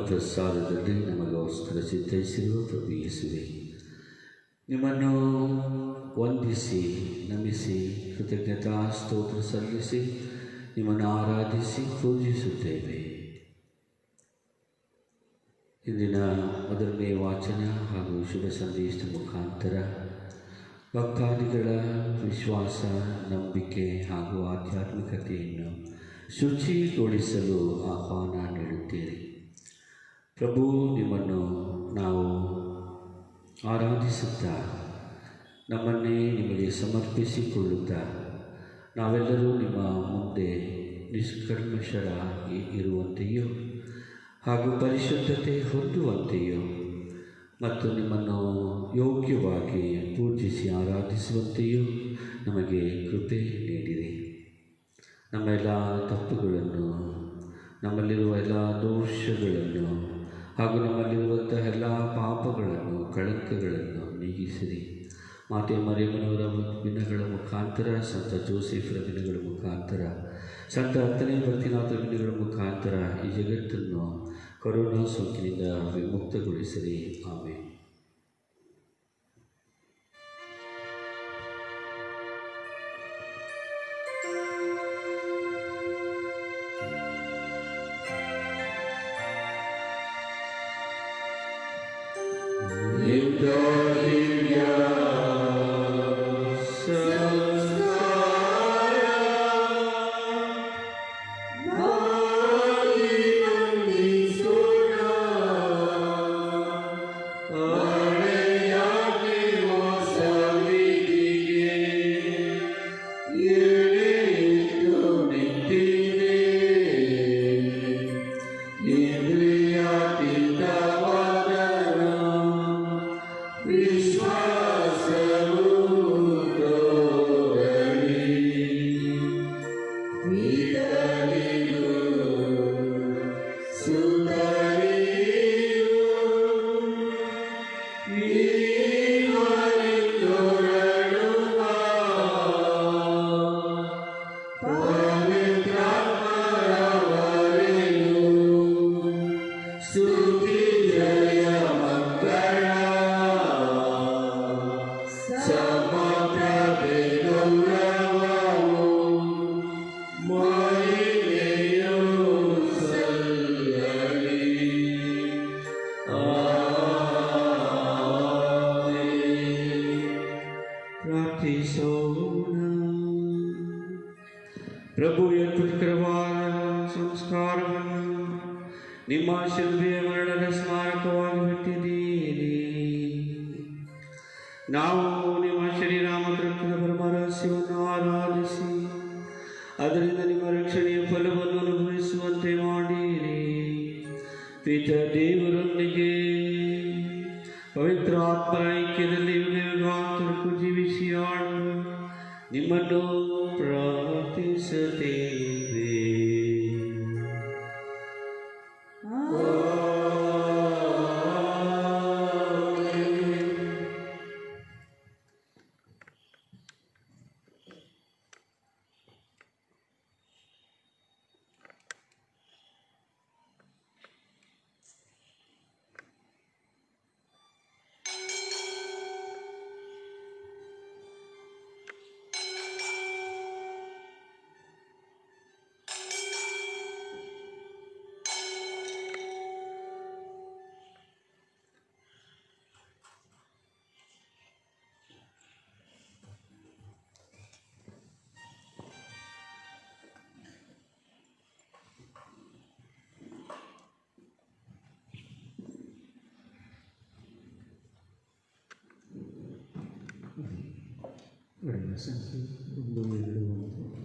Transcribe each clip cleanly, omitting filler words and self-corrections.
ಪ್ರಸಾದದಲ್ಲಿ ನಮಗೋಸ್ಕರ ಸಿದ್ಧರಿಸಿರುವ ಪ್ರಭು ಯೇಸುವೆ, ನಿಮ್ಮನ್ನು ವಂದಿಸಿ ನಮಿಸಿ ಕೃತಜ್ಞತಾ ಸ್ತೋತ್ರ ಸಲ್ಲಿಸಿ ನಿಮ್ಮನ್ನು ಆರಾಧಿಸಿ ಪೂಜಿಸುತ್ತೇವೆ. ಇಂದಿನ ಮೊದಲನೇ ವಾಚನ ಹಾಗೂ ಶುಭ ಸಂದೇಶದ ಮುಖಾಂತರ ಭಕ್ತಾದಿಗಳ ವಿಶ್ವಾಸ, ನಂಬಿಕೆ ಹಾಗೂ ಆಧ್ಯಾತ್ಮಿಕತೆಯನ್ನು ಶುಚಿಗೊಳಿಸಲು ಆಹ್ವಾನ ನೀಡುತ್ತೀರಿ. ಪ್ರಭು, ನಿಮ್ಮನ್ನು ನಾವು ಆರಾಧಿಸುತ್ತಾ ನಮ್ಮನ್ನೇ ನಿಮಗೆ ಸಮರ್ಪಿಸಿಕೊಳ್ಳುತ್ತಾ ನಾವೆಲ್ಲರೂ ನಿಮ್ಮ ಮುಂದೆ ನಿಷ್ಕಲ್ಮಶರಾಗಿ ಇರುವಂತೆಯೂ ಹಾಗೂ ಪರಿಶುದ್ಧತೆ ಹೊಂದುವಂತೆಯೂ ಮತ್ತು ನಿಮ್ಮನ್ನು ಯೋಗ್ಯವಾಗಿ ಪೂಜಿಸಿ ಆರಾಧಿಸುವಂತೆಯೂ ನಮಗೆ ಕೃಪೆ ನೀಡಿರಿ. ನಮ್ಮೆಲ್ಲ ತಪ್ಪುಗಳನ್ನು, ನಮ್ಮಲ್ಲಿರುವ ಎಲ್ಲ ದೋಷಗಳನ್ನು ಹಾಗೂ ನಮ್ಮಲ್ಲಿರುವಂತಹ ಎಲ್ಲ ಪಾಪಗಳನ್ನು, ಕಳಂಕಗಳನ್ನು ನೀಗಿಸಿರಿ. ಮಾತೆ ಮರಿಯಮ್ಮನವರ ದಿನಗಳ ಮುಖಾಂತರ, ಸಂತ ಜೋಸೆಫರ ದಿನಗಳ ಮುಖಾಂತರ, ಸಂತ 10ನೇ ಭಕ್ತಿನಾಥರ ದಿನಗಳ ಮುಖಾಂತರ ಈ ಜಗತ್ತನ್ನು ಕೊರೋನಾ ಸೋಂಕಿನಿಂದ ವಿಮುಕ್ತಗೊಳಿಸಿರಿ. ಆಮೇಲೆ ಪ್ರಭು ಅದ್ಭುತಕರವಾದ ಸಂಸ್ಕಾರವನ್ನು ನಿಮ್ಮ ಶಿಲ್ಪೆಯ ಮರಣದ ಸ್ಮಾರಕವಾಗಿ ಬಿಟ್ಟಿದ್ದೀರಿ. ನಾವು ನಿಮ್ಮ ಶರೀರ ಮತ್ತು ರಕ್ತದ ಪರಮರಹಸ್ಯವನ್ನು ಆರಾಧಿಸಿ ಅದರಿಂದ ನಿಮ್ಮ ರಕ್ಷಣೆಯ ಫಲವನ್ನು ಅನುಭವಿಸುವಂತೆ ಮಾಡಿರಿ. ಪಿತ ದೇವರೊಂದಿಗೆ ಪವಿತ್ರ ಆತ್ಮನ ಐಕ್ಯದಲ್ಲಿ ಯುಗಾಂತರಕ್ಕೂ ಜೀವಿಸಿ ಆಳುವ ನಿಮ್ಮನ್ನು ಪ್ರಾರ್ಥಿಸುತ್ತೇವೆ. ಒಡೆಯ ಸಂಖ್ಯೆ 171.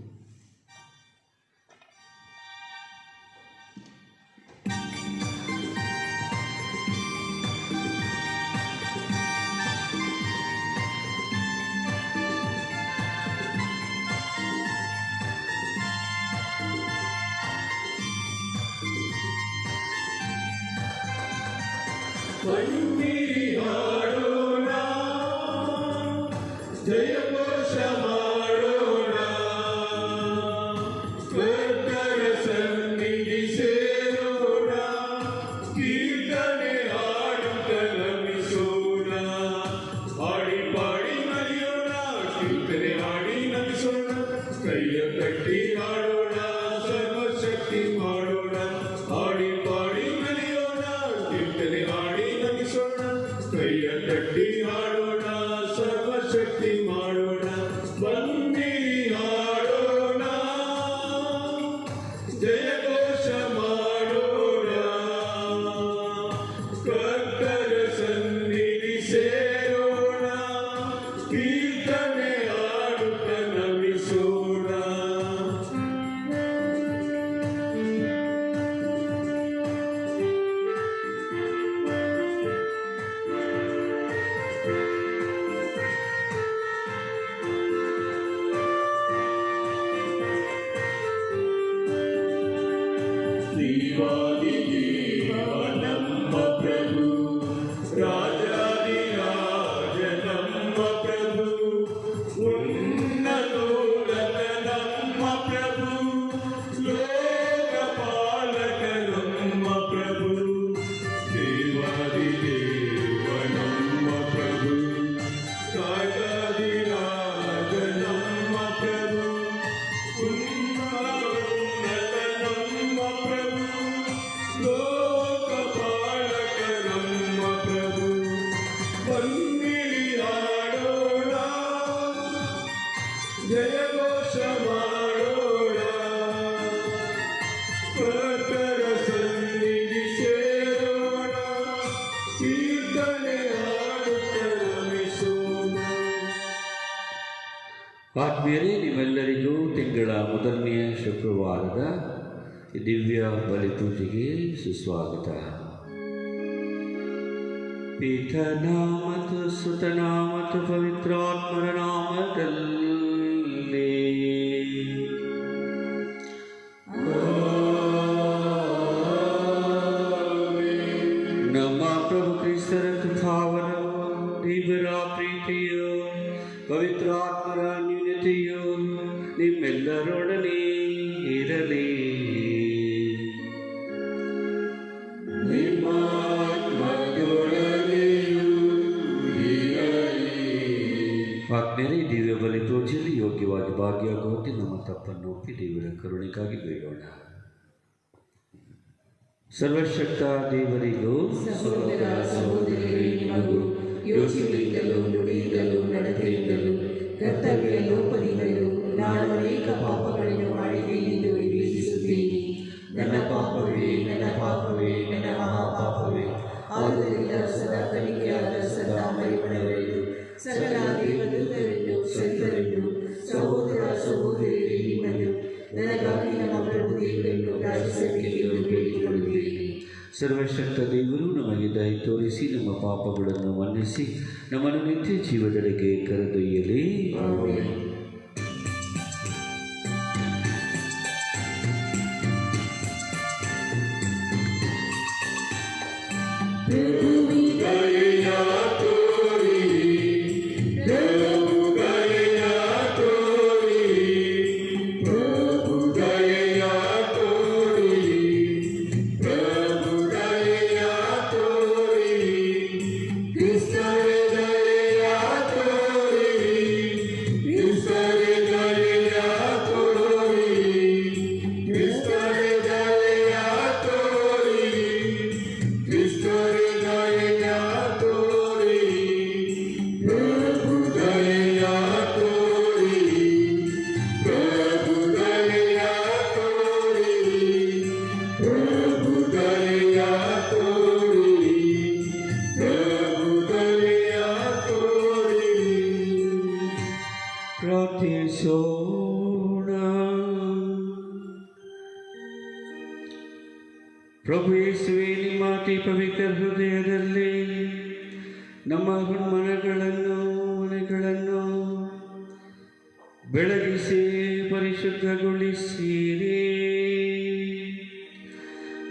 ಬನ್ನಿರಿ ಹಾಡೋಣ, ಜಯಘೋಷ ಮಾಡೋಣ, ಕರ್ತನ ಸನ್ನಿಧಿ ಸೇರೋಣ, ಕೀರ್ತನೆ ಹಾಡುತ್ತ ನಮಿಸೋಣ. ಹಾಡಿ ಪಾಡಿ ನಲಿಯೋಣ, ಕೀರ್ತನೆ ಹಾಡಿ ನಮಿಸೋಣ, ಕೈಯ ಕಟ್ಟಿ ಹಾಡೋಣ, ಸರ್ವಶಕ್ತಿ ಮಾಡೋಣ. ಹಾಡಿ ಪಾಡಿ ನಲಿಯೋಣ, ಕೀರ್ತನೆ ಹಾಡಿ ನಮಿಸೋಣ, ಕೈಯ ಕಟ್ಟಿ ಹಾಡೋಣ, ಸರ್ವಶಕ್ತಿ ಮಾಡೋಣ. ಬನ್ನಿರಿ ಹಾಡೋಣ, ಜಯಘೋಷ ಮಾಡೋಣ, ಕರ್ತನ ಸನ್ನಿಧಿ ಸೇರೋಣ, ಕೀರ್ತನೆ ಹಾಡುತ್ತ ನಮಿಸೋಣ. ದೇವಾದಿ ದೇವ ನಮ್ಮ ಪ್ರಭು, ರಾಜಾದಿ ರಾಜ ನಮ್ಮ ಪ್ರಭು, ಉನ್ನತೋನ್ನತ ನಮ್ಮ ಪ್ರಭು, ಲೋಕಪಾಲಕ ನಮ್ಮ ಪ್ರಭು. ದೇವಾದಿ ದೇವ ನಮ್ಮ ಪ್ರಭು, ರಾಜಾದಿ ರಾಜ ನಮ್ಮ ಪ್ರಭು, ಉನ್ನತ ನಮ್ಮ ಪ್ರಭು, ಲೋಕಪಾಲಕ ನಮ್ಮ ಪ್ರಭು. ಬನ್ನಿರಿ ಹಾಡೋಣ, ಜಯಘೋಷ ಮಾಡೋಣ, ಕರ್ತನ ಸನ್ನಿಧಿ ಸೇರೋಣ, ಕೀರ್ತನೆ ಹಾಡುತ್ತ ನಮಿಸೋಣ. ಆತ್ಮೀಯರೇ, ನಿಮ್ಮೆಲ್ಲರಿಗೂ ತಿಂಗಳ ಮೊದಲನೆಯ ಶುಕ್ರವಾರದ ದಿವ್ಯ ಬಲಿಪೂಜೆಗೆ ಸುಸ್ವಾಗತ. ಪಿತನ ಮತ್ತು ಸುತನ ಮತ್ತು ಪವಿತ್ರಾತ್ಮರ ನಾಮದಲ್ಲಿ ನಮ್ಮ ಪ್ರಭು ಕ್ರಿಸ್ತರ ಕೃಪಾವರವು, ದೇವರ ಪ್ರೀತಿಯು, ಪವಿತ್ರಾತ್ಮರ ನ್ಯೂನತೆಯು ನಿಮ್ಮೆಲ್ಲರೊಡನೆ ಇರಲಿ. ಆಜ್ಞೆರೇ, ದಿವ್ಯ ಬಲಿ ಪೂಜೆಯಲ್ಲಿ ಯೋಗ್ಯವಾಗಿ ಭಾಗಿಯಾಗುವಂತೆ ನಮ್ಮ ತಪ್ಪನ್ನು ಒಪ್ಪಿ ದೇವರ ಕರುಣೆಗಾಗಿ ಬೇಡೋಣ. ಸರ್ವಶಕ್ತ ದೇವರಿಗೂ ಸಹೋದರ ಸಹೋದರಿಯರೇ, ನಿಮಗೂ ಯೋಚನೆಯಿಂದಲೂ ನುಡಿಯಿಂದಲೂ ನಡತೆಯಿಂದಲೂ ಕರ್ತವ್ಯ ಲೋಪದಿಂದಲೂ ನಾನು ಅನೇಕ ಪಾಪಗಳನ್ನು ಮಾಡಿದ್ದೇನೆಂದು ವಿವೇಚಿಸುತ್ತೇನೆ. ನನ್ನ ಪಾಪವೇ, ನನ್ನ ಪಾಪವೇ, ನನ್ನ ಮಹಾಪಾಪವೇ. ಆದುದರಿಂದ ಸದಾ ತನಿಖೆಯಾದ ಸದಾ ಪರಿಮಳವೆಂದು ಸಕಲ ದೇವದೂತರನ್ನು, ಸಂತರನ್ನು, ಸಹೋದರ ಸಹೋದರಿಯರೇ, ನಿಮ್ಮನ್ನು ನನಗಾಗಿ ನಮ್ಮ ಪ್ರಭು ದೇವರನ್ನು ಪ್ರಾರ್ಥಿಸಬೇಕೆಂದು ಬೇಡಿಕೊಳ್ಳುತ್ತೇನೆ. ಸರ್ವಶಕ್ತ ದೇವರು ನಮಗೆ ದಯ ತೋರಿಸಿ ನಮ್ಮ ಪಾಪಗಳನ್ನು ಮನ್ನಿಸಿ ನಮ್ಮನ್ನು ನಿತ್ಯ ಜೀವದೆಡೆಗೆ ಕರೆದೊಯ್ಯಲಿ. ಆಮೆನ್. ಪ್ರಾರ್ಥಿಸೋಣ. ಪ್ರಭು ಯೇಸುವೇ, ನಿಮ್ಮ ಅತಿ ಪವಿತ್ರ ಹೃದಯದಲ್ಲಿ ನಮ್ಮ ಮನೆಗಳನ್ನು ಬೆಳಗಿಸಿ ಪರಿಶುದ್ಧಗೊಳಿಸಿರಿ.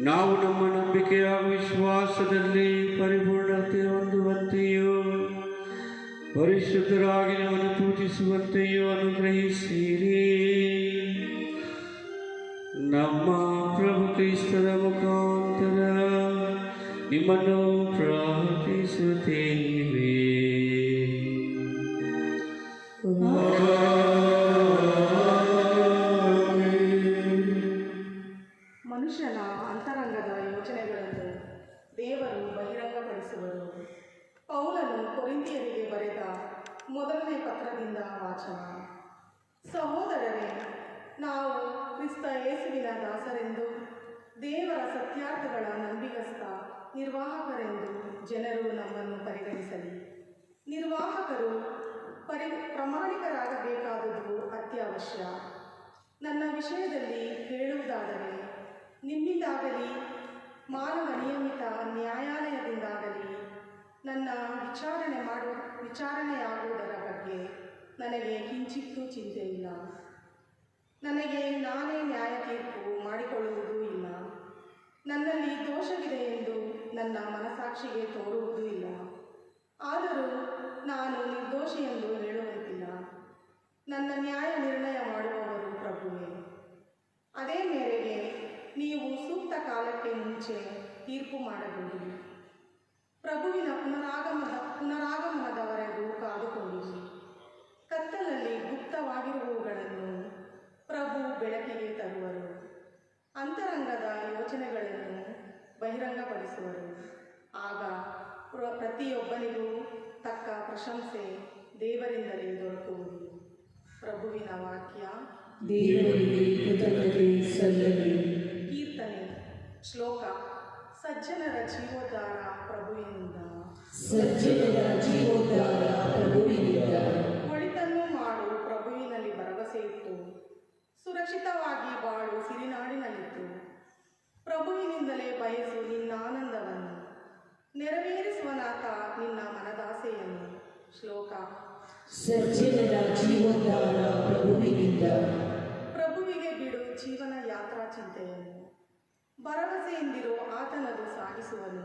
ನಾವು ನಮ್ಮ ನಂಬಿಕೆ ಹಾಗೂ ವಿಶ್ವಾಸದಲ್ಲಿ ಪರಿಪೂರ್ಣತೆ ಹೊಂದುವಂತೆಯೂ ಪರಿಶುದ್ಧರಾಗಿ ನಿಮ್ಮನ್ನು ಪೂಜಿಸುವಂತೆಯೂ ಅನುಗ್ರಹಿಸಿರಿ. ನಮ್ಮ ಪ್ರಭು ಕ್ರಿಸ್ತರ ಮುಖಾಂತರ ನಿಮ್ಮನ್ನು ಪ್ರಾರ್ಥಿಸುತ್ತೇವೆ. ಮನುಷ್ಯನ ಅಂತರಂಗದ ಯೋಚನೆಗಳನ್ನು ದೇವರು ಬಹಿರಂಗಪಡಿಸುವರು. ಪೌಲನು ಕೊರಿಂಥಿಯರಿಗೆ ಬರೆದ ಮೊದಲನೇ ಪತ್ರದಿಂದ ವಾಚನ. ಸಹೋದರರೇ, ನಾವು ಕ್ರಿಸ್ತ ಯೇಸುವಿನ ದಾಸರೆಂದು ದೇವರ ಸತ್ಯಾರ್ಥಗಳ ನಂಬಿಗಸ್ತ ನಿರ್ವಾಹಕರೆಂದು ಜನರು ನಮ್ಮನ್ನು ಪರಿಗಣಿಸಲಿ. ನಿರ್ವಾಹಕರು ಪ್ರಾಮಾಣಿಕರಾಗಬೇಕಾದುದು ಅತ್ಯವಶ್ಯ. ನನ್ನ ವಿಷಯದಲ್ಲಿ ಹೇಳುವುದಾದರೆ, ನಿಮ್ಮಿಂದಾಗಲಿ ಮಾನವ ನಿಯಮಿತ ನ್ಯಾಯಾಲಯದಿಂದಾಗಲಿ ನನ್ನ ವಿಚಾರಣೆಯಾಗುವುದರ ಬಗ್ಗೆ ನನಗೆ ಕಿಂಚಿತ್ತೂ ಚಿಂತೆಯಿಲ್ಲ. ನನಗೆ ನಾನೇ ನ್ಯಾಯ ತೀರ್ಪು ಮಾಡಿಕೊಳ್ಳುವುದೂ ಇಲ್ಲ. ನನ್ನಲ್ಲಿ ದೋಷವಿದೆ ಎಂದು ನನ್ನ ಮನಸ್ಸಾಕ್ಷಿಗೆ ತೋರುವುದೂ ಇಲ್ಲ. ಆದರೂ ನಾನು ನಿರ್ದೋಷಿ ಎಂದು ಹೇಳುವಂತಿಲ್ಲ. ನನ್ನ ನ್ಯಾಯ ನಿರ್ಣಯ ಮಾಡುವವರು ಪ್ರಭುವೇ. ಅದೇ ಮೇರೆಗೆ ನೀವು ಸೂಕ್ತ ಕಾಲಕ್ಕೆ ಮುಂಚೆ ತೀರ್ಪು ಮಾಡಬೇಡಿ. ಪ್ರಭುವಿನ ಪುನರಾಗಮನದವರೆಗೂ ಕಾದುಕೊಂಡಿರಿ. ಕತ್ತಲಲ್ಲಿ ಗುಪ್ತವಾಗಿರುವವುಗಳನ್ನು ಪ್ರಭು ಬೆಳಕಿಗೆ ತರುವರು. ಅಂತರಂಗದ ಯೋಚನೆಗಳನ್ನು ಬಹಿರಂಗಪಡಿಸುವರು. ಆಗ ಪ್ರತಿಯೊಬ್ಬನಿಗೂ ತಕ್ಕ ಪ್ರಶಂಸೆ ದೇವರಿಂದಲೇ ದೊರಕುವುದು. ಪ್ರಭುವಿನ ವಾಕ್ಯ. ದೇವರಿಗೆ ಕೃತಜ್ಞತೆ ಸಲ್ಲಲಿ. ಕೀರ್ತನೆ. ಶ್ಲೋಕ. ಸಜ್ಜನರ ಜೀವೋದ್ಧಾರ ಪ್ರಭುವಿನಿಂದ. ಸಜ್ಜನರ ಜೀವೋದ್ಧಾರ ಪ್ರಭುವಿನಿಂದ. ಒಳಿತನ್ನು ಮಾಡು, ಪ್ರಭುವಿನಲ್ಲಿ ಭರವಸೆ ಇಟ್ಟು ಸುರಕ್ಷಿತವಾಗಿ ಬಾಳು, ಸಿರಿನಾಡಿನಲ್ಲಿತ್ತು. ಪ್ರಭುವಿನಿಂದಲೇ ಬಯಸು ನಿನ್ನ ಆನಂದವನ್ನು, ನೆರವೇರಿಸುವನಾಥ ನಿನ್ನ ಮನದಾಸೆಯನ್ನು. ಶ್ಲೋಕ. ಸಜ್ಜನರ ಜೀವೋದ್ಧಾರ ಪ್ರಭುವಿನಿಂದ. ಪ್ರಭುವಿಗೆ ಬಿಡು ಜೀವನ ಯಾತ್ರಾ ಚಿಂತೆಯನ್ನು, ಭರವಸೆಯಿಂದಿರೋ ಆತನದು ಸಾಗಿಸುವನು.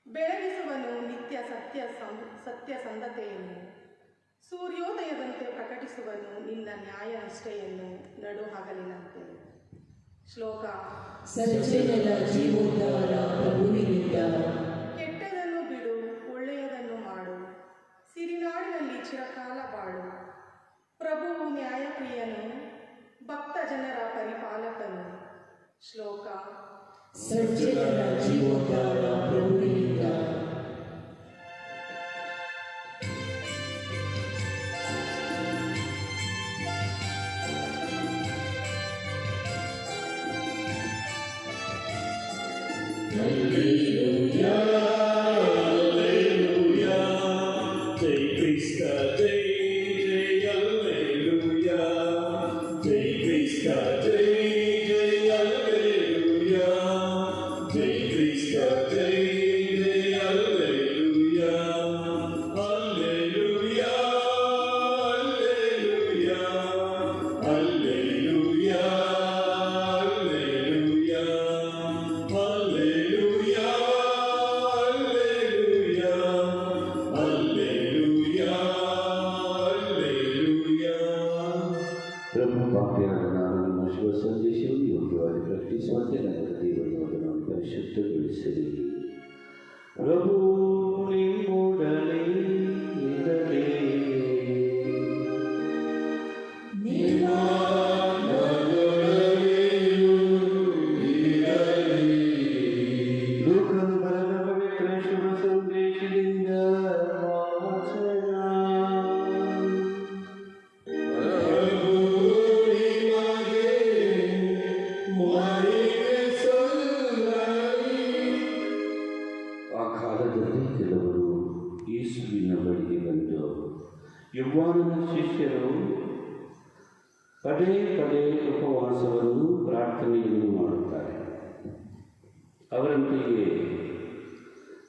ಬೆಳಗಿಸುವನು ನಿತ್ಯ ಸತ್ಯಸಂಧತೆಯನ್ನು, ಸೂರ್ಯೋದಯದಂತೆ ಪ್ರಕಟಿಸುವನು ನಿನ್ನ ನ್ಯಾಯ ನಿಷ್ಠೆಯನ್ನು ನಡು ಹಗಲಿನಂತೆ. ಶ್ಲೋಕ. ಸಜ್ಜನರ ಜೀವೋದ್ಧಾರ ಪ್ರಭುವಿನಿಂದ. ಕೆಟ್ಟದನ್ನು ಬಿಡು, ಒಳ್ಳೆಯದನ್ನು ಮಾಡು, ಸಿರಿನಾಡಿನಲ್ಲಿ ಚಿರಕಾಲ ಬಾಳು. ಪ್ರಭುವು ನ್ಯಾಯಪ್ರಿಯನು, ಭಕ್ತ ಜನರ ಪರಿಪಾಲಕನು. ಶ್ಲೋಕ. ಸಜ್ಜನರ ಜೀವೋದ್ಧಾರ ಪ್ರಭುವಿನಿಂದ. Alleluia, Alleluia, Jai Krishna, Jai Jai Alleluia, Jai Krishna, Jai Jai Alleluia, Jai Krishna, Jai Jai Alleluia, Alleluia, Alleluia, Alleluia. ಪ್ರಭು ವಾಕ್ಯದ ನಾನು ನಿಮ್ಮ ಶುಭ ಸಂದೇಶವನ್ನು ಯೋಗ್ಯವಾಗಿ ಪ್ರಕಟಿಸುವಂತೆ ನನ್ನ ದೇವರನ್ನು ಪರಿಶುದ್ಧಗೊಳಿಸಿರಿ. ಪ್ರಭು ನಿಮ್ಮೊಡನೆ ಇರಲಿ. ಲೋಕದ ಬರದ ಪವಿತ್ರ ಶುಭ ಸಂದೇಶದಿಂದ ವಾಚನ. Maria, ಪದೇ ಪದೇ ಉಪವಾಸವನ್ನು ಪ್ರಾರ್ಥನೆಯನ್ನು ಮಾಡುತ್ತಾರೆ. ಅವರಂತೆಯೇ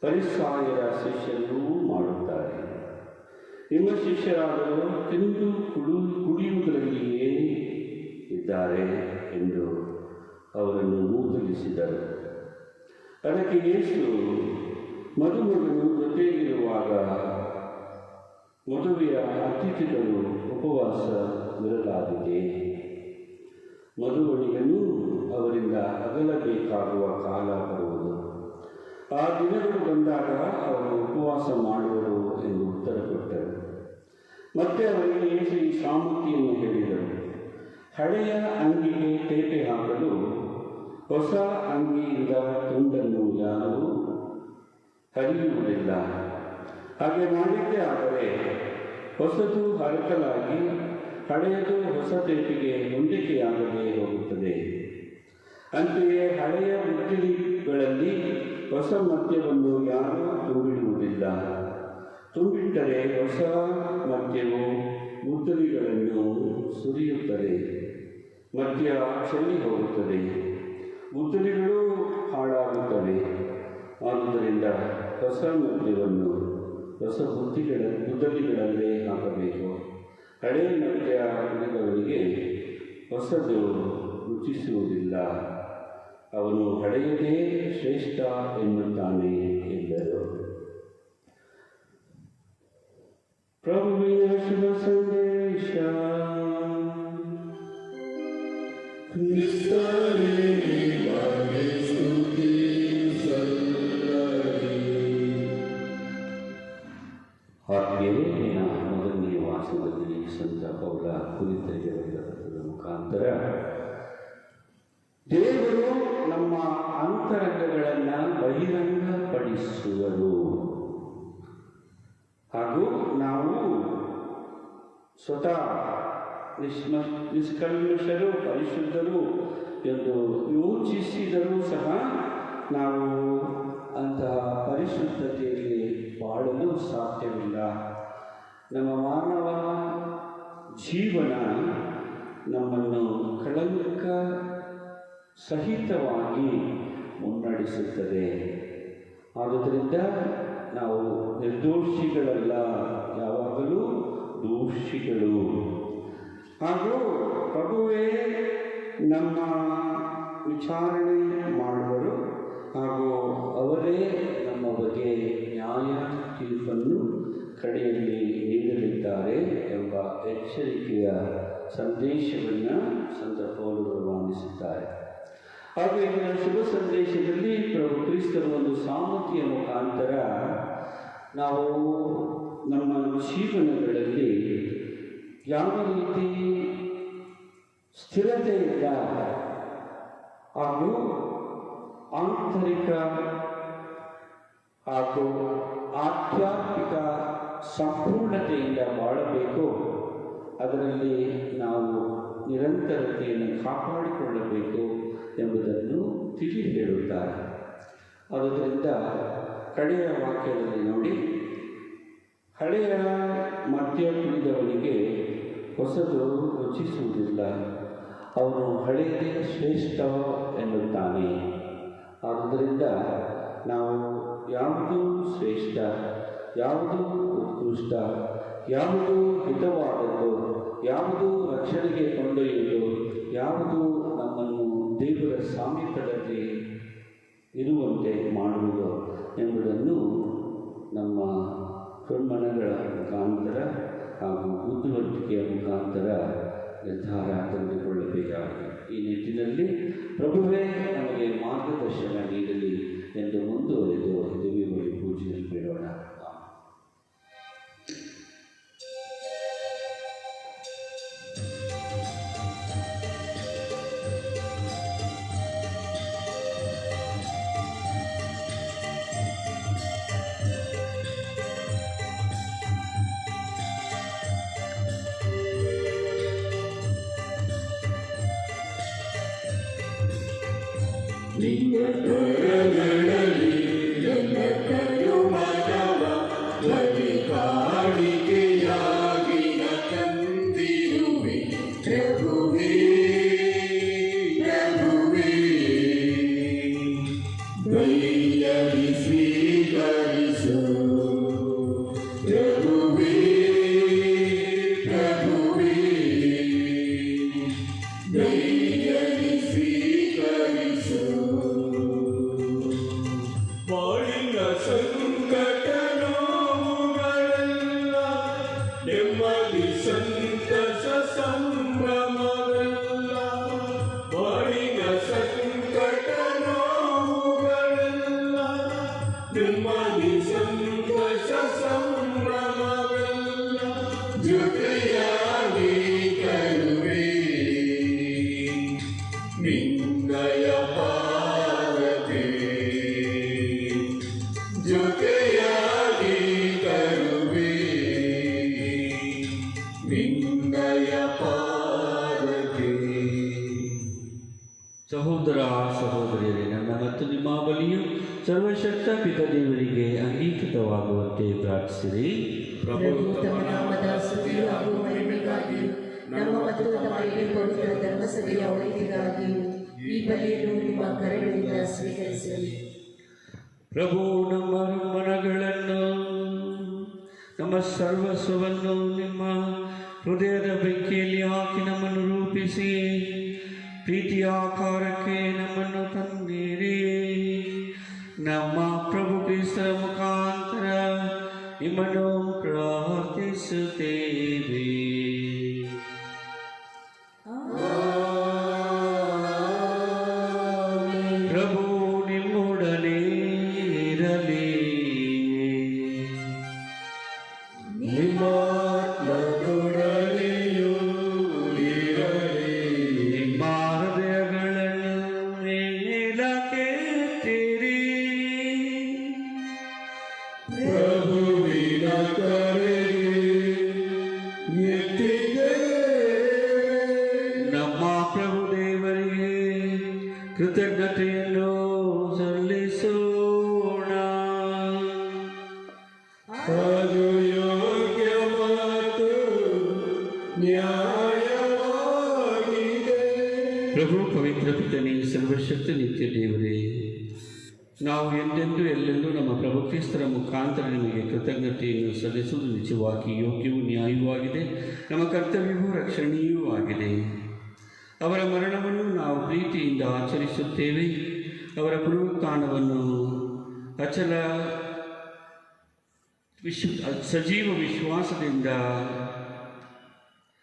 ಫರಿಸಾಯರ ಶಿಷ್ಯರು ಮಾಡುತ್ತಾರೆ. ನಿಮ್ಮ ಶಿಷ್ಯರಾದರೂ ತಿಂದು ಕುಡಿಯುವುದರಲ್ಲಿಯೇ ಇದ್ದಾರೆ ಎಂದು ಅವರನ್ನು ಮೂದಲಿಸಿದರು. ಅದಕ್ಕೆ ಯೇಸು, ಮದುಮಗನು ಜೊತೆಗಿರುವಾಗ ಮದುವೆಯ ಅತಿಥಿಗಳು ಉಪವಾಸವಿರಲಾಗಿದೆ. ಮದುವಣಿಗನು ಅವರಿಂದ ಅಗಲಬೇಕಾಗುವ ಕಾಲ ಬರುವುದು. ಆ ದಿನಗಳು ಬಂದಾಗ ಅವರು ಉಪವಾಸ ಮಾಡುವರು ಎಂದು ಉತ್ತರ ಕೊಟ್ಟರು. ಮತ್ತೆ ಅವರಿಗೆ ಯೇಸು ಈ ಸಾಮರ್ಥ್ಯವನ್ನು ಹೇಳಿದರು. ಹಳೆಯ ಅಂಗಿಗೆ ತೇಪೆ ಹಾಕಲು ಹೊಸ ಅಂಗಿಯಿಂದ ತುಂಡನ್ನು ಯಾರೂ ಹರಿಯುವುದಿಲ್ಲ. ಹಾಗೆ ಮಾಡಿದ್ದೇ ಆದರೆ ಹೊಸದು ಹರಕಲಾಗಿ ಹಳೆಯದು ಹೊಸ ತೇಪಿಗೆ ಹೊಂದಿಕೆಯಾಗದೇ ಹೋಗುತ್ತದೆ. ಅಂತೆಯೇ ಹಳೆಯ ಬುದ್ದಲಿಗಳಲ್ಲಿ ಹೊಸ ಮದ್ಯವನ್ನು ಯಾರೂ ತುಂಬಿಡುವುದಿಲ್ಲ. ತುಂಬಿಟ್ಟರೆ ಹೊಸ ಮದ್ಯವು ಬುದ್ದಲಿಗಳನ್ನು ಸುರಿಯುತ್ತದೆ, ಮದ್ಯ ಚೆಲ್ಲಿ ಹೋಗುತ್ತದೆ, ಬುದ್ದಲಿಗಳು ಹಾಳಾಗುತ್ತವೆ. ಆದುದರಿಂದ ಹೊಸ ಮದ್ಯವನ್ನು ಹೊಸ ಬುದ್ದಲಿಗಳಲ್ಲೇ ಹಾಕಬೇಕು. ಹಳೆಯ ಮದ್ಯ ಕುಡಿದವನಿಗೆ ಹೊಸದು ರುಚಿಸುವುದಿಲ್ಲ, ಅವನು ಹಳೆಯದೇ ಶ್ರೇಷ್ಠ ಎನ್ನುತ್ತಾನೆ ಎಂದರು. ಪ್ರಭುವಿನ ಶುಭ ಸಂದೇಶ. ಹಾಗೆಯೇ ಮೊದಲನೆಯ ವಾಸದಲ್ಲಿ ಸಂತ ಪೌಲ ಕುರಿತರಿಗೆ ಬರೆದ ಮುಖಾಂತರ ದೇವರು ನಮ್ಮ ಅಂತರಂಗಗಳನ್ನು ಬಹಿರಂಗಪಡಿಸುವರು ಹಾಗೂ ನಾವು ಸ್ವತಃ ನಿಷ್ಕಲ್ಮಶರು ಪರಿಶುದ್ಧರು ಎಂದು ಯೋಚಿಸಿದರೂ ಸಹ ನಾವು ಅಂತಹ ಪರಿಶುದ್ಧತೆಯಲ್ಲಿ ಬಾಳಲು ಸಾಧ್ಯವಿಲ್ಲ. ನಮ್ಮ ಮಾನವ ಜೀವನ ನಮ್ಮನ್ನು ಕಳಂಕ ಸಹಿತವಾಗಿ ಮುನ್ನಡೆಸುತ್ತದೆ. ಆದುದರಿಂದ ನಾವು ನಿರ್ದೋಷಿಗಳಲ್ಲ, ಯಾವಾಗಲೂ ದೋಷಿಗಳು. ಹಾಗೂ ಪ್ರಭುವೇ ನಮ್ಮ ವಿಚಾರಣೆ ಮಾಡುವರು ಹಾಗೂ ಅವರೇ ನಮ್ಮ ಬಗ್ಗೆ ನ್ಯಾಯ ತೀರ್ಪನ್ನು ಕಡೆಯಲ್ಲಿ ನೀಡಲಿದ್ದಾರೆ ಎಂಬ ಎಚ್ಚರಿಕೆಯ ಸಂದೇಶವನ್ನು ಸಂತ ಪೌಲರು ರವಾನಿಸುತ್ತಾರೆ. ಹಾಗೂ ಇಂದಿನ ಶುಭ ಸಂದೇಶದಲ್ಲಿ ಪ್ರಭು ಕ್ರಿಸ್ತರ ಒಂದು ಸಾಮರ್ಥ್ಯ ಮುಖಾಂತರ ನಾವು ನಮ್ಮ ಜೀವನಗಳಲ್ಲಿ ಯಾವ ರೀತಿ ಸ್ಥಿರತೆಯಿಂದ ಹಾಗೂ ಆಂತರಿಕ ಹಾಗೂ ಆಧ್ಯಾತ್ಮಿಕ ಸಂಪೂರ್ಣತೆಯಿಂದ ಬಾಳಬೇಕು, ಅದರಲ್ಲಿ ನಾವು ನಿರಂತರತೆಯನ್ನು ಕಾಪಾಡಿಕೊಳ್ಳಬೇಕು ಎಂಬುದನ್ನು ತಿಳಿ ಹೇಳುತ್ತಾರೆ. ಆದುದರಿಂದ ಕಡೆಯ ವಾಕ್ಯದಲ್ಲಿ ನೋಡಿ, ಹಳೆಯ ಮದ್ಯ ಕುಡಿದವನಿಗೆ ಹೊಸದು ರುಚಿಸುವುದಿಲ್ಲ, ಅವನು ಹಳೆಯದೇ ಶ್ರೇಷ್ಠ ಎನ್ನುತ್ತಾನೆ. ಆದುದರಿಂದ ನಾವು ಯಾವುದು ಶ್ರೇಷ್ಠ, ಯಾವುದು ಉತ್ಕೃಷ್ಟ, ಯಾವುದು ಹಿತವಾದದ್ದು, ಯಾವುದು ರಕ್ಷಣೆಗೆ ಕೊಂಡೊಯ್ಯುವುದು, ಯಾವುದು ನಮ್ಮನ್ನು ದೇವರ ಸಾಮೀಪ್ಯದಲ್ಲಿ ಇರುವಂತೆ ಮಾಡುವುದು ಎಂಬುದನ್ನು ನಮ್ಮ ಹುರ್ಮನಗಳ ಮುಖಾಂತರ ಹಾಗೂ ಬುದ್ಧಿವಂತಿಕೆಯ ಮುಖಾಂತರ ನಿರ್ಧಾರ ತೆಗೆದುಕೊಳ್ಳಬೇಕಾಗಿದೆ. ಈ ನಿಟ್ಟಿನಲ್ಲಿ ಪ್ರಭುವೇ ನಮಗೆ ಮಾರ್ಗದರ್ಶನ ನೀಡಲಿ ಎಂದು ಮುಂದುವರೆದು ದಿವ್ಯಬಲಿ ಪೂಜೆಯಲ್ಲಿ ಬೇಡೋಣ. ನಿನ್ನ ಕರಗಳಲ್ಲಿ ನನ್ನ ಕರುಮನವ ಬಲಿ ಕಾಣಿಕೆಯಾಗಿ ತಂದಿರುವೆ ಪ್ರಭು. ಸರ್ವಶಕ್ತ ಪಿತ ದೇವರಿಗೆ ಅಂಗೀಕೃತವಾಗುವಂತೆ ಪ್ರಾರ್ಥಿಸಿರಿ. ಪ್ರಭು ತಮ್ಮ ನಾಮದ ಸ್ತುತಿಯು ಹಾಗೂ ಮಹಿಮೆಗಾಗಿಯೂ ನಮ್ಮ ಮತ್ತು ನಮ್ಮ ಇಡೀ ಪವಿತ್ರ ಧರ್ಮಸಭೆಯ ಒಳಿತಿಗಾಗಿಯೂ ಈ ಬಲಿಯನ್ನು ನಿಮ್ಮ ಕರೆಗಳಿಂದ ಸ್ವೀಕರಿಸಿರಿ. ಪ್ರಭು ನಮ್ಮ ಮನಗಳನ್ನು ನಮ್ಮ ಸರ್ವಸ್ವವನ್ನು ನಿಮ್ಮ ಹೃದಯದ ಬೆಂಕಿಯಲ್ಲಿ ಹಾಕಿ ನಮ್ಮನ್ನು ರೂಪಿಸಿ ಪ್ರೀತಿಯ ಆಕಾರಕ್ಕೆ ನಮ್ಮನ್ನು ತಂದಿರಿ. ನಮ್ಮ ಪ್ರಭು ಕ್ರಿಸ್ತರ ಮುಖಾಂತರ ನಿಮ್ಮನ್ನು ಪ್ರಾರ್ಥಿಸುತ್ತೇವೆ. ಪ್ರಭು ನಿಮ್ಮೊಡನೆ ಇರಲಿ. ನಿಮ್ಮ ಆತ್ಮದೊಡನೆಯೂ ಇರಲಿ. ನಿಮ್ಮ ಹೃದಯಗಳನ್ನು ಮೇಲಕ್ಕೆತ್ತಿರಿ. ಪ್ರಭುವಿನ ಕರೆಗೆ ಎತ್ತಿಗೆ. ನಮ್ಮ ಪ್ರಭು ದೇವರಿಗೆ ಕೃತಜ್ಞತೆಯನ್ನು ಸಲ್ಲಿಸೋಣ. ಅದು ಯೋಗ್ಯ ಮತ್ತು ನ್ಯಾಯವಾಗಿದೆ. ಪ್ರಭು ಪವಿತ್ರ ಪಿತನೇ, ಸರ್ವಶಕ್ತ ನಿತ್ಯ ದೇವರೇ, ನಾವು ಎಂದೆಂದೂ ಎಲ್ಲೆಲ್ಲೂ ನಮ್ಮ ಪ್ರಭು ಕ್ರಿಸ್ತರ ಮುಖಾಂತರ ನಿಮಗೆ ಕೃತಜ್ಞತೆಯನ್ನು ಸಲ್ಲಿಸುವುದು ನಿಜವಾಗಿ ಯೋಗ್ಯವೂ ನ್ಯಾಯವೂ ನಮ್ಮ ಕರ್ತವ್ಯವೂ ರಕ್ಷಣೀಯವೂ ಆಗಿದೆ. ಅವರ ಮರಣವನ್ನು ನಾವು ಪ್ರೀತಿಯಿಂದ ಆಚರಿಸುತ್ತೇವೆ. ಅವರ ಪುನರುತ್ಥಾನವನ್ನು ಅಚಲ ಸಜೀವ ವಿಶ್ವಾಸದಿಂದ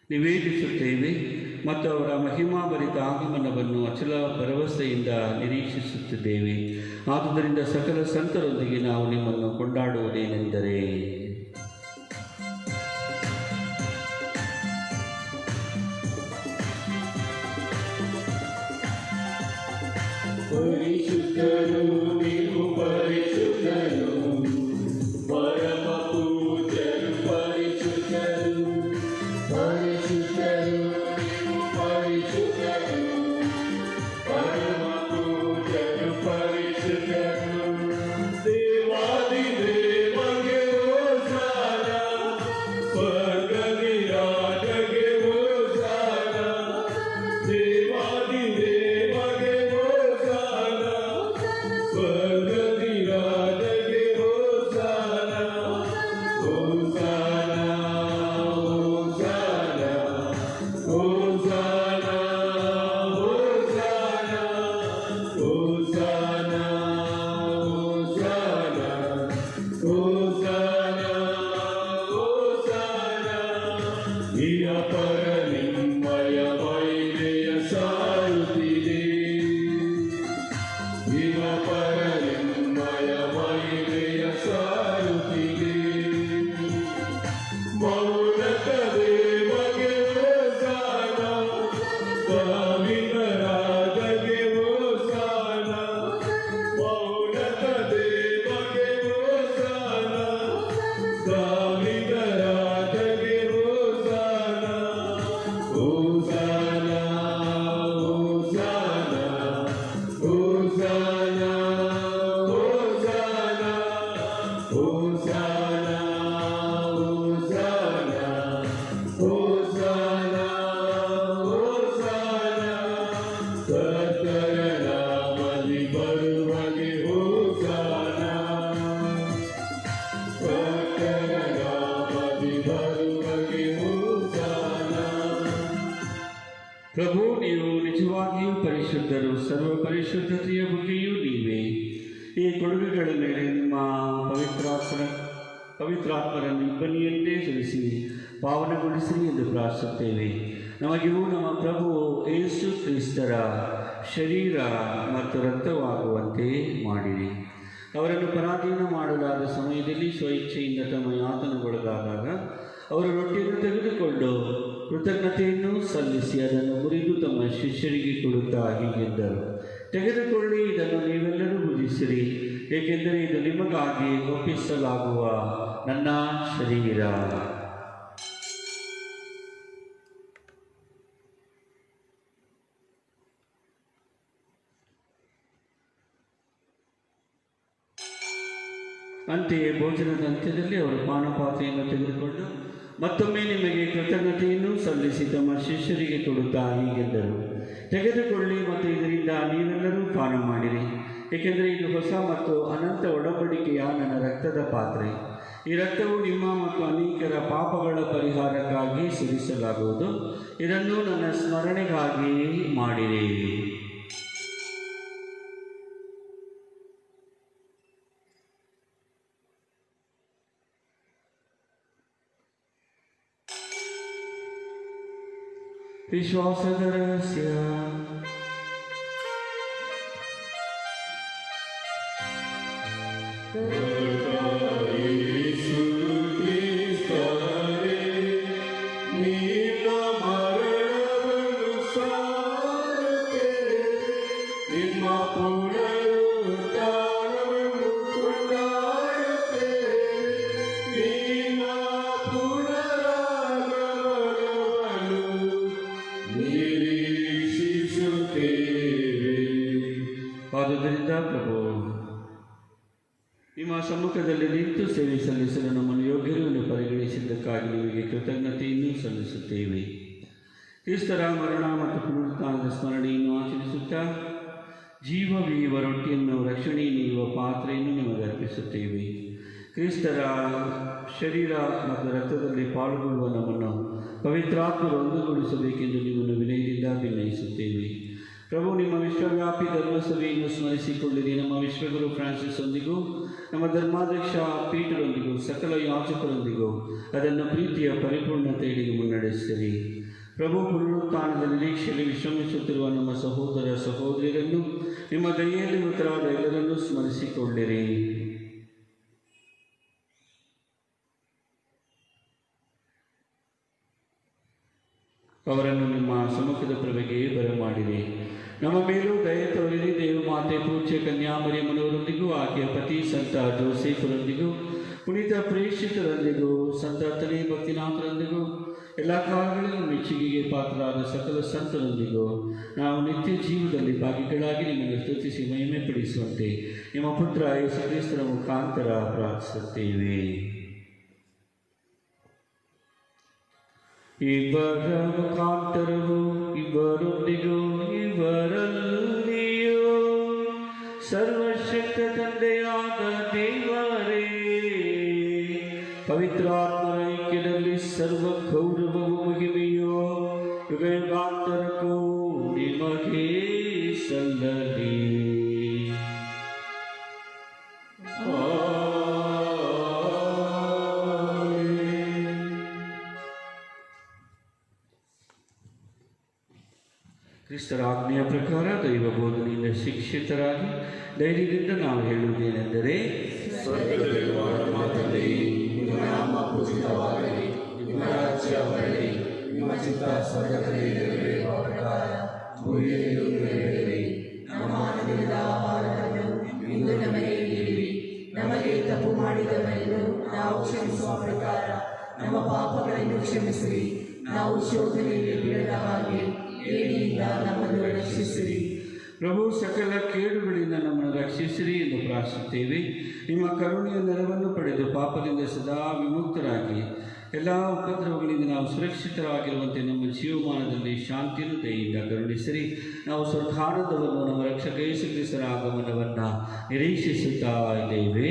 ನಿವೇದಿಸುತ್ತೇವೆ ಮತ್ತು ಅವರ ಮಹಿಮಾಭರಿತ ಆಗಮನವನ್ನು ಅಚಲ ಭರವಸೆಯಿಂದ ನಿರೀಕ್ಷಿಸುತ್ತಿದ್ದೇವೆ. ಆದುದರಿಂದ ಸಕಲ ಸಂತರೊಂದಿಗೆ ನಾವು ನಿಮ್ಮನ್ನು ಕೊಂಡಾಡುವುದೇನೆಂದರೆ, ಪರಿಶುದ್ಧರು ನೀವು ಪರಿಶುದ್ಧರು, ಪರಮ ಪೂಜ್ಯರು ಪರಿಶುದ್ಧರು. ಪರಿಶುದ್ಧರು ನೀವು ಪರಿಶುದ್ಧರು, ಪರಮ ಪೂಜ್ಯರು ಪರಿಶುದ್ಧರು. ದೇವಾದಿ ದೇವಗೆ ಹೋಸಾನ, ಸ್ವರ್ಗದಿ ರಾಜಗೆ ಹೋಸಾನ. ದೇವಾದಿ ದೇವಗೆ ಹೋಸಾನ, ಸ್ವರ್ಗದಿ ರಾಜಗೆ ಹೋಸಾನ. ಹೋಸಾನ ಹೋಸಾನ ಹೋಸಾನ ಹೋಸಾನ ಹೋಸಾನ ಹೋಸಾನ ಹೋಸಾನ. ಇಯ ಪರನಿಮ್ಮಯ ಮಹಿಮೆಯ ಸಾರುತ್ತಿದೆ. ಇಯ ಪರನಿಮ್ಮಯ ಮಹಿಮೆಯ ಸಾರುತ್ತಿದೆ. ಮೌನತ ದೇವಗೆ ಹೋಸಾನ, ಸ್ವಾಮಿನ ರಾಜಗೆ ಹೋಸಾನ. ಮೌನತ ದೇವಗೆ ಹೋಸಾನ, ಸ್ವಾಮಿನ ರಾಜಗೆ ಹೋಸಾನ. ಹೋಸಾನ ಹೋಸಾನ ಹೋಸಾನ ಹೋಸಾನ ಹೋಸಾನ ಹೋಸಾನ ಹೋಸಾನ ಹೋಸಾನ. ಕರ್ತರ ನಾಮದಿ ಬರುವಗೆ ಹೋಸಾನ. ಕರ್ತರ ನಾಮದಿ ಬರುವಗೆ ಹೋಸಾನ. ಪ್ರಭು ನೀವು ನಿಜವಾಗಿಯೂ ಪರಿಶುದ್ಧರು, ಸರ್ವ ಪರಿಶುದ್ಧತೆಯ ಬಗ್ಗೆಯೂ ನೀವೇ. ಈ ಕೊಡುಗೆಗಳ ಮೇಲೆ ನಿಮ್ಮ ಪವಿತ್ರಾತ್ಮರನ್ನು ಇಬ್ಬನಿಯಂತೆ ಸುರಿಸಿ ಪಾವನಗೊಳಿಸಿರಿ ಎಂದು ಪ್ರಾರ್ಥಿಸುತ್ತೇವೆ. ನಮಗಿವು ನಮ್ಮ ಪ್ರಭು ಯೇಸು ಕ್ರಿಸ್ತರ ಶರೀರ ಮತ್ತು ರಕ್ತವಾಗುವಂತೆ ಮಾಡಿರಿ. ಅವರನ್ನು ಪರಾಧೀನ ಮಾಡಲಾದ ಸಮಯದಲ್ಲಿ ಸ್ವಇಚ್ಛೆಯಿಂದ ತಮ್ಮ ಯಾತನೆಗೊಳಗಾದಾಗ ಅವರು ರೊಟ್ಟಿಯನ್ನು ತೆಗೆದುಕೊಂಡು ಕೃತಜ್ಞತೆಯನ್ನು ಸಲ್ಲಿಸಿ ಅದನ್ನು ಮುರಿದು ತಮ್ಮ ಶಿಷ್ಯರಿಗೆ ಕೊಡುತ್ತಾ ಹೀಗೆಂದರು, ತೆಗೆದುಕೊಳ್ಳಿ, ಇದನ್ನು ನೀವೆಲ್ಲರೂ ಭುಜಿಸಿರಿ, ಏಕೆಂದರೆ ಇದು ನಿಮಗಾಗಿ ಒಪ್ಪಿಸಲಾಗುವ ನನ್ನ ಶರೀರ. ಅಂತೆಯೇ ಭೋಜನದ ಅಂತ್ಯದಲ್ಲಿ ಅವರು ಪಾನಪಾತ್ರೆಯನ್ನು ತೆಗೆದುಕೊಂಡು ಮತ್ತೊಮ್ಮೆ ನಿಮಗೆ ಕೃತಜ್ಞತೆಯನ್ನು ಸಲ್ಲಿಸಿ ತಮ್ಮ ಶಿಷ್ಯರಿಗೆ ಕೊಡುತ್ತಾ ಹೀಗೆಂದರು, ತೆಗೆದುಕೊಳ್ಳಿ ಮತ್ತು ಇದರಿಂದ ನೀವೆಲ್ಲರೂ ಪಾನ ಮಾಡಿರಿ, ಏಕೆಂದರೆ ಇದು ಹೊಸ ಮತ್ತು ಅನಂತ ಒಡಂಬಡಿಕೆಯ ನನ್ನ ರಕ್ತದ ಪಾತ್ರೆ. ಈ ರಕ್ತವು ನಿಮ್ಮ ಮತ್ತು ಅನೇಕರ ಪಾಪಗಳ ಪರಿಹಾರಕ್ಕಾಗಿ ಸುರಿಸಲಾಗುವುದು. ಇದನ್ನು ನನ್ನ ಸ್ಮರಣೆಗಾಗಿ ಮಾಡಿರಿ. ವಿಶ್ವಾಸದ ರಹಸ್ಯ. ಯೇಸು ಕ್ರಿಸ್ತರೇ, ನಿನ್ನ ಮರಣವನ್ನು ಸಾರುತ್ತೇವೆ, ನಿಮ್ಮ ಪುನರುತ್ಥಾನವನ್ನು ಕೊಂಡಾಡುತ್ತೇವೆ, ನಿನ್ನ ಪುನರಾಗಮನವನ್ನು ನಿರೀಕ್ಷಿಸುತ್ತೇವೆ. ಆದುದರಿಂದ ಪ್ರಭು, ನಿಮ್ಮ ಸಮ್ಮುಖದಲ್ಲಿ ನಿಂತು ಸೇವೆ ಸಲ್ಲಿಸಲು ನಮ್ಮನ್ನು ಯೋಗ್ಯರನ್ನು ಪರಿಗಣಿಸಿದ್ದಕ್ಕಾಗಿ ನಿಮಗೆ ಕೃತಜ್ಞತೆಯನ್ನು ಸಲ್ಲಿಸುತ್ತೇವೆ. ಕ್ರಿಸ್ತರ ಮರಣ ಮತ್ತು ಪುನರುತ್ಥಾನದ ಸ್ಮರಣೆಯನ್ನು ಆಚರಿಸುತ್ತಾ ಜೀವವೀಯುವ ರೊಟ್ಟಿಯನ್ನು ರಕ್ಷಣೆ ನೀಡುವ ಪಾತ್ರೆಯನ್ನು ನಿಮಗೆ ಅರ್ಪಿಸುತ್ತೇವೆ. ಕ್ರಿಸ್ತರ ಶರೀರ ಮತ್ತು ರಕ್ತದಲ್ಲಿ ಪಾಲ್ಗೊಳ್ಳುವ ನಮ್ಮನ್ನು ಪವಿತ್ರಾತ್ಮರು ಒಂದುಗೂಡಿಸಬೇಕೆಂದು ನಿಮ್ಮನ್ನು ವಿನಯದಿಂದ ಭಿನ್ನಯಿಸುತ್ತೇವೆ. ಪ್ರಭು, ನಿಮ್ಮ ವಿಶ್ವವ್ಯಾಪಿ ಧರ್ಮಸಭೆಯನ್ನು ಸ್ಮರಿಸಿಕೊಳ್ಳಿರಿ. ನಮ್ಮ ವಿಶ್ವಗುರು ಫ್ರಾನ್ಸಿಸ್ ಒಂದಿಗೂ, ನಮ್ಮ ಧರ್ಮಾಧ್ಯಕ್ಷ ಪೀಟರೊಂದಿಗೂ, ಸಕಲ ಯಾಜಕರೊಂದಿಗೂ ಅದನ್ನು ಪ್ರೀತಿಯ ಪರಿಪೂರ್ಣತೆಯಡಿಗೆ ಮುನ್ನಡೆಸಿರಿ. ಪ್ರಭು, ಪುನರುತ್ಥಾನದ ನಿರೀಕ್ಷೆಯಲ್ಲಿ ವಿಶ್ರಮಿಸುತ್ತಿರುವ ನಮ್ಮ ಸಹೋದರ ಸಹೋದರಿಯರನ್ನು, ನಿಮ್ಮ ದಯೆಯಲ್ಲಿ ಮೃತರಾದ ಎಲ್ಲರನ್ನೂ ಸ್ಮರಿಸಿಕೊಳ್ಳಿರಿ. ಅವರನ್ನು ನಿಮ್ಮ ಸಮ್ಮುಖದ ಪ್ರಭೆಗೆ ಬರಮಾಡಿರಿ. ನಮ್ಮ ಮೇಲೂ ದಯೆ ತೋರಿರಿ. ದೇವಮಾತೆ ಪೂಜ್ಯ ಕನ್ಯಾಮರಿಯಮ್ಮನವರೊಂದಿಗೂ, ಆಕೆಯ ಪತಿ ಸಂತ ಜೋಸೆಫರೊಂದಿಗೂ, ಪುನೀತ ಪ್ರೇಷಿತರೊಂದಿಗೂ, ಸಂತ ಹತ್ತನೇ ಭಕ್ತಿನಾಥರೊಂದಿಗೂ, ಎಲ್ಲ ಕಾಲಗಳಲ್ಲೂ ಮೆಚ್ಚುಗೆಗೆ ಪಾತ್ರರಾದ ಸಕಲ ಸಂತರೊಂದಿಗೂ ನಾವು ನಿತ್ಯ ಜೀವದಲ್ಲಿ ಭಾಗಿಗಳಾಗಿ ನಿಮ್ಮನ್ನು ಸ್ತುತಿಸಿ ಮಹಿಮೆ ಪಡಿಸುವಂತೆ ನಿಮ್ಮ ಪುತ್ರ ಯೇಸು ಕ್ರಿಸ್ತರ ಮುಖಾಂತರ ಪ್ರಾರ್ಥಿಸುತ್ತೇವೆ. ಇವರ ಮುಖಾಂತರವೂ ಇವರೊಂದಿಗೂ ಇವರಲ್ಲಿಯೂ ಸರ್ವಶಕ್ತ ತಂದೆಯಾದ ದೇವರೇ, ಪವಿತ್ರಾತ್ಮರ ಐಕ್ಯದಲ್ಲಿ ಸರ್ವ ಗೌರವವು ಮಹಿಮೆಯೋ ಯುಗಾಂತರಕ್ಕೂ ನಿಮಗೆ ಸಲ್ಲಲಿ. ಕ್ರಿಸ್ತರ ಆಜ್ಞೆಯ ಪ್ರಕಾರ ದೈವ ಬೋಧನೆಯಿಂದ ಶಿಕ್ಷಿತರಾಗಿ ಧೈರ್ಯದಿಂದ ನಾವು ಹೇಳುವುದೇನೆಂದರೆ, ಸ್ವರ್ಗದಲ್ಲಿರುವ ನಮ್ಮ ತಂದೆಯೇ, ನಿಮ್ಮ ನಾಮ ಪೂಜಿತವಾಗಲಿ, ನಿಮ್ಮ ರಾಜ್ಯ ಬರಲಿ, ನಿಮ್ಮ ಚಿತ್ತ ಸ್ವರ್ಗದಲ್ಲಿ ನೆರವೇರುವ ಪ್ರಕಾರ ಭೂಮಿಯಲ್ಲಿಯೂ ನೆರವೇರಲಿ. ನಮ್ಮ ಅನುದಿನದ ಆಹಾರವನ್ನು ಇಂದು ನಮಗೆ ನೀಡಿರಿ. ನಮಗೆ ತಪ್ಪು ಮಾಡಿದವರನ್ನು ನಾವು ಕ್ಷಮಿಸುವ ಪ್ರಕಾರ ನಮ್ಮ ಪಾಪಗಳನ್ನು ಕ್ಷಮಿಸಿರಿ. ನಾವು ಶೋಧನೆಗೆ ಬೀಳದ ಹಾಗೆ ಕೇಡಿಯಿಂದ ನಮ್ಮನ್ನು ರಕ್ಷಿಸಿರಿ. ಪ್ರಭು, ಸಕಲ ಕೇಡುಗಳಿಂದ ನಮ್ಮನ್ನು ರಕ್ಷಿಸಿರಿ ಎಂದು ಪ್ರಾರ್ಥಿಸುತ್ತೇವೆ. ನಿಮ್ಮ ಕರುಣೆಯ ನೆರವನ್ನು ಪಡೆದು ಪಾಪದಿಂದ ಸದಾ ವಿಮುಕ್ತರಾಗಿ ಎಲ್ಲ ಉಪದ್ರವಗಳಿಂದ ನಾವು ಸುರಕ್ಷಿತರಾಗಿರುವಂತೆ ನಮ್ಮ ಜೀವಮಾನದಲ್ಲಿ ಶಾಂತಿಯನ್ನು ದಯೆಯಿಂದ ಕರುಣಿಸಿರಿ. ನಾವು ಸ್ವರ್ಗಾನಂದವನ್ನು, ನಮ್ಮ ರಕ್ಷಕ ಯೇಸು ಕ್ರಿಸ್ತರ ಆಗಮನವನ್ನು ನಿರೀಕ್ಷಿಸುತ್ತಾ ಇದ್ದೇವೆ.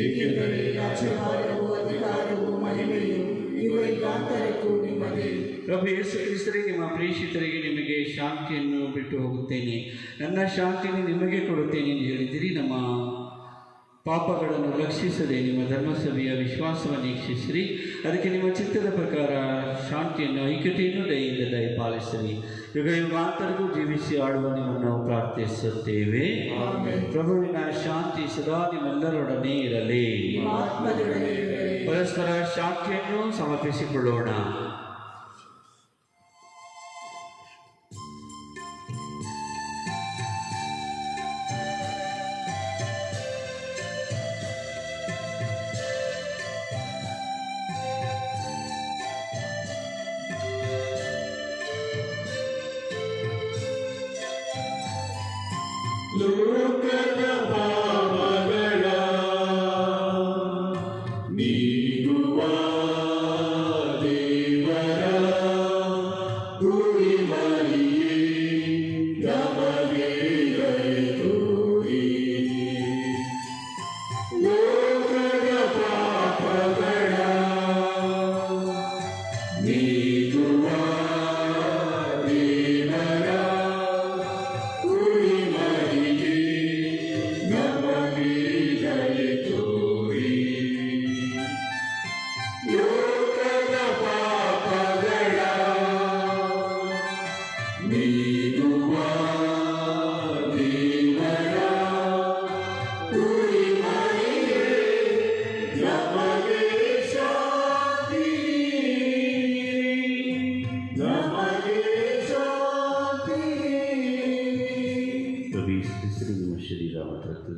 ಏಕೆಂದರೆ ರಾಜ್ಯಭಾರವು, ಅಧಿಕಾರವು, ಮಹಿಮೆಯು ಯುಗಾಂತರಕ್ಕೂ ನಿಮ್ಮದೇ. ಪ್ರಭು ಯೇಸು ಕ್ರಿಸ್ತರೇ, ನಿಮ್ಮ ಪ್ರೇಷಿತರಿಗೆ ನಿಮಗೆ ಶಾಂತಿಯನ್ನು ಬಿಟ್ಟು ಹೋಗುತ್ತೇನೆ, ನನ್ನ ಶಾಂತಿಯನ್ನು ನಿಮಗೆ ಕೊಡುತ್ತೇನೆ ಎಂದು ಹೇಳಿದಿರಿ. ನಮ್ಮ ಪಾಪಗಳನ್ನು ಲಕ್ಷಿಸದೆ ನಿಮ್ಮ ಧರ್ಮಸಭೆಯ ವಿಶ್ವಾಸವನ್ನು ವೀಕ್ಷಿಸಿರಿ. ಅದಕ್ಕೆ ನಿಮ್ಮ ಚಿತ್ತದ ಪ್ರಕಾರ ಶಾಂತಿಯನ್ನು, ಐಕ್ಯತೆಯನ್ನು ದಯೆಯಿಂದ ದಯಪಾಲಿಸಿರಿ. ಯುಗಾಂತರಕ್ಕೂ ಜೀವಿಸಿ ಆಡುವ ನಿಮ್ಮನ್ನು ಪ್ರಾರ್ಥಿಸುತ್ತೇವೆ. ಪ್ರಭುವಿನ ಶಾಂತಿ ಸದಾ ನಿಮ್ಮೆಲ್ಲರೊಡನೆ ಇರಲಿ. ಪರಸ್ಪರ ಶಾಂತಿಯನ್ನು ಸಮರ್ಪಿಸಿಕೊಳ್ಳೋಣ. ಲೋಕದ ಭಾವಗಳ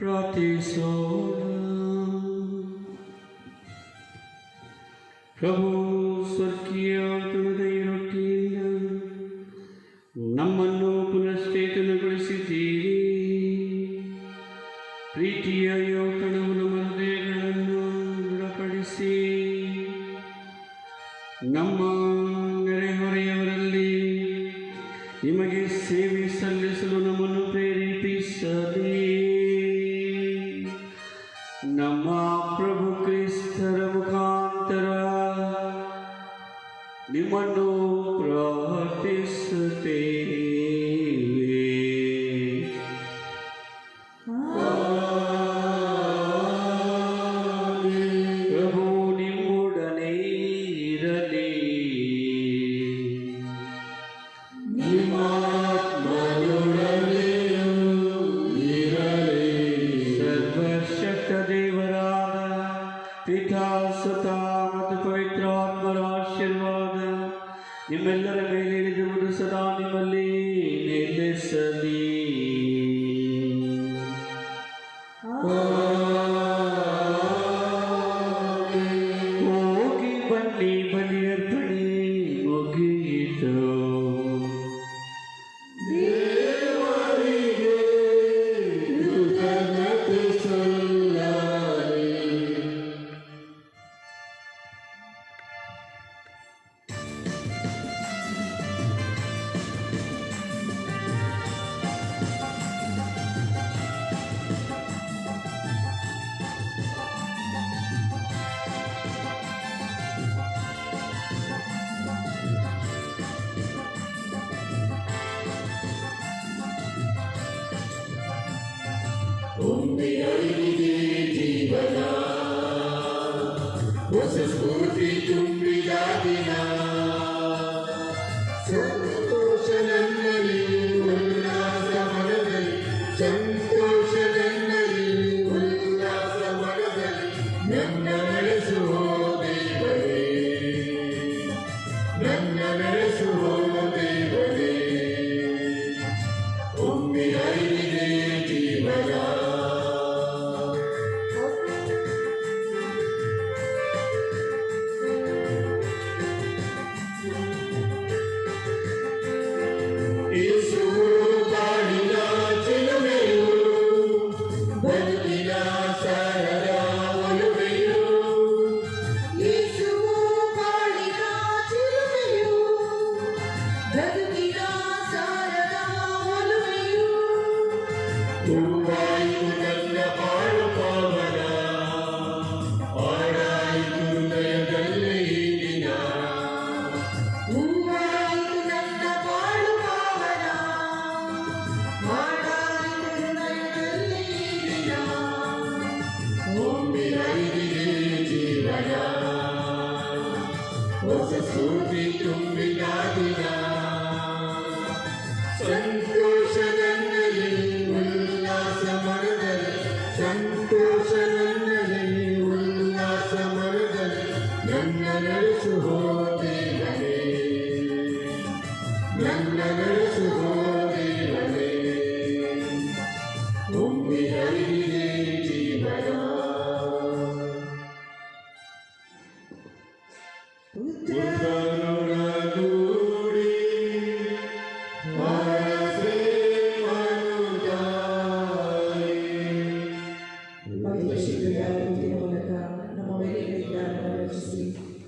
ಪ್ರಾರ್ಥಿಸೋಣ. ಪ್ರಭು ಸ್ವರ್ಗೀಯ ಔತಣದ ಈ ರೊಟ್ಟಿಯಿಂದ ನಮ್ಮನ್ನು ಪುನಶ್ಚೇತನಗೊಳಿಸಿದ್ದೀರಿ. ಪ್ರೀತಿಯ ಈ ಔತಣವು ನಮ್ಮ ಹೃದಯಗಳನ್ನು ದೃಢಪಡಿಸಿ ನಮ್ಮ ನೆರೆಹೊರೆಯವರಲ್ಲಿ ನಿಮಗೆ ಸೇವೆ ಸಲ್ಲಿಸಲು ನಮ್ಮನ್ನು ಪ್ರೇರೇಪಿಸಲಿ. ನಮ್ಮ ಪ್ರಭು ಕ್ರಿಸ್ತರ ಮುಖಾಂತರ ನಿಮ್ಮನ್ನು ಪ್ರಾರ್ಥಿಸುತ್ತೇವೆ. ಪ್ರಭು ನಿಮ್ಮೊಡನೆ ಇರಲಿ. ಸರ್ವಶಕ್ತ ದೇವರಾದ ಪಿತಾ ಸುತ ಮತ್ತು ಪವಿತ್ರಾತ್ಮರ ಆಶೀರ್ವಾದ ನಿಮ್ಮೆಲ್ಲರ ಮೇಲೆ ಇಳಿದುವುದು ಸದಾ ನಿಮ್ಮಲ್ಲಿ ನೆಲೆಸಲಿ. ಹೋಗಿ ಬನ್ನಿ, ಬಲಿಯರ್ಪಣೆ ಮುಗಿಯಿತು. ಹೊಸ ಸ್ಫೂರ್ತಿ ತುಂಬಿದ ದಿನ, ಸಂತೋಷ ನನ್ನಲ್ಲಿ, ಉಲ್ಲಾಸ ಮನದಲ್ಲಿ, ಸಂತೋಷ ನನ್ನಲ್ಲಿ, ಉಲ್ಲಾಸ ಮನದಲ್ಲಿ, ನನ್ನ ನಡೆಸುವ ದೇವರೇ, ನನ್ನ ನಡೆಸುವ ದೇವರೇ, ಒಮ್ಮೆ ಅರಿವಿದೆ ಜೀವನ. ಹೊಸ ಸ್ಫೂರ್ತಿ ತುಂಬಿದ ದಿನ, ಸಂತೋಷ ನನ್ನಲ್ಲಿ, ಉಲ್ಲಾಸ ಮನದಲ್ಲಿ, ಸಂತೋಷ ನನ್ನಲ್ಲಿ, ಉಲ್ಲಾಸ ಮನದಲ್ಲಿ, ನನ್ನ ನಡೆಸುವ ದೇವರೇ, ನನ್ನ ನಡೆಸುವ ದೇವರೇ, ಒಮ್ಮೆ ಅರಿವಿದೆ ಜೀವನ.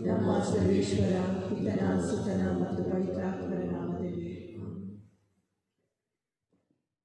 ನಮ್ಮ ಸರ್ವೇಶ್ವರ ಪಿತನ ಸುತನ ಮತ್ತು ಪವಿತ್ರಾತ್ಮ